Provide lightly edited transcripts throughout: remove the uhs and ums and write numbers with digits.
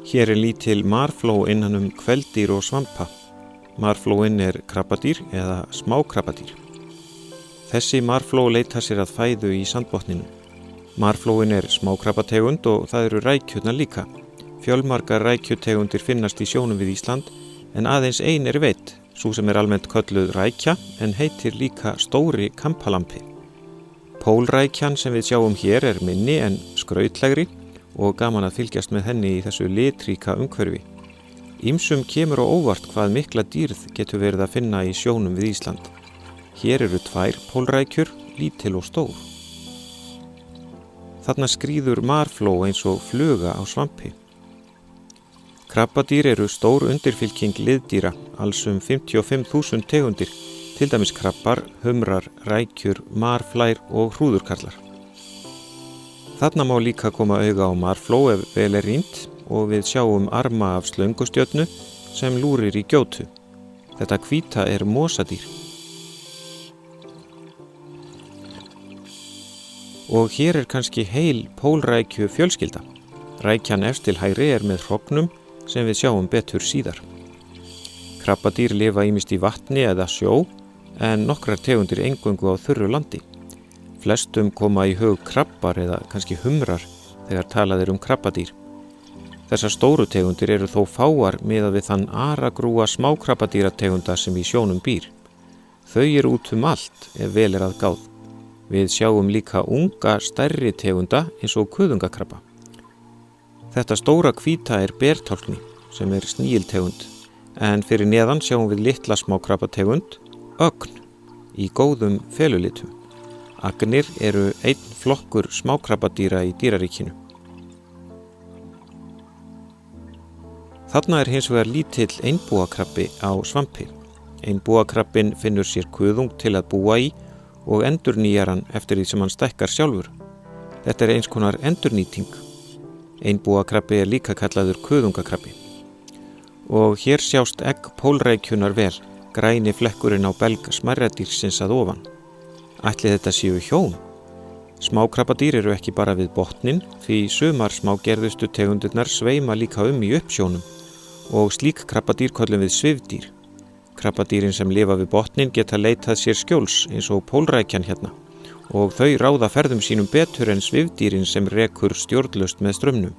Hér lítil marfló innan kveldýr og svampa. Marflóin krabbadýr eða smákrabbadýr. Þessi marfló leita sér að fæðu í sandbotninum. Marflóin smákrabbategund og það eru rækjurnar líka. Fjölmargar rækjutegundir finnast í sjónum við Ísland, en aðeins ein veidd, sú sem almennt kölluð rækja, en heitir líka stóri kampalampi. Pólrækjan sem við sjáum hér minni en skrautlegri og gaman að fylgjast með henni í þessu litríka umhverfi. Ýmsum kemur á óvart hvað mikla dýrð getur verið að finna í sjónum við Ísland. Hér eru 2 pólrækjur, lítil og stór. Þarna skríður marfló eins og fluga á svampi. Krabbadýr eru stór undirfylking liðdýra, alls 55.000 tegundir, til dæmis krabbar, humrar, rækjur, marflær og hrúðurkarlar. Þarna má líka koma auga á marfló ef vel rýnt og við sjáum arma af slöngustjörnu sem lúrir í gjótu. Þetta hvíta mosadýr. Og hér kannski heil pólrækju fjölskylda. Rækjan efst til hægri með hrognum sem við sjáum betur síðar. Krabbadýr lifa ýmist í vatni eða sjó, en nokkrar tegundir eingöngu á þurru landi. Flestum koma í hug krabbar eða kannski humrar þegar talað krabbadýr. Þessar stóru tegundir eru þó fáar miðað við þann aragrúa smákrabbadýrategunda sem í sjónum býr. Þau eru út allt ef vel að gáð. Við sjáum líka unga stærri tegunda eins og kuðungakrabba. Þetta stóra hvíta bertálkni sem snígiltegund, en fyrir neðan sjáum við litla smákrabbategund, ögn, í góðum felulitum. Agnir eru einn flokkur smákrabbadýra í dýraríkinu. Þarna hins vegar lítill einbúakrabbi á svampi. Einbúakrabbinn finnur sér kuðung til að búa í og endurnýjar hann eftir því sem hann stækkar sjálfur. Þetta eins konar endurnýting. Einbúakrabbi líka kallaður kuðungakrabbi. Og hér sjást egg pólrækjunnar vel, græni flekkurinn á belg smærradýrsins að ofan. Ætli þetta séu hjón? Smákrabbadýr eru ekki bara við botnin, því sumar smágerðustu tegundirnar sveima líka í uppsjónum og slík krabbadýr köllum við svifdýr. Krabbadýrin sem lifa við botnin geta leitað sér skjóls eins og pólrækjan hérna og þau ráða ferðum sínum betur en svifdýrin sem rekur stjórnlaust með straumnum.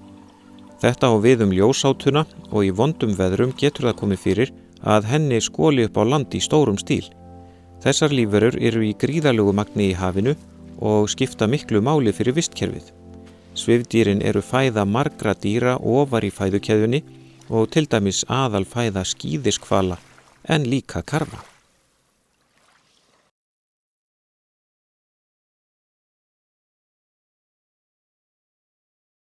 Þetta á við ljósátuna og í vondum veðrum getur það komið fyrir að henni skoli upp á land í stórum stíl. Þessar lífverur eru í gríðarlegu magni í hafinu og skipta miklu máli fyrir vistkerfið. Svifdýrin eru fæða margra dýra ofar í fæðukeðjunni og til dæmis aðalfæða skíðishvala en líka karfa.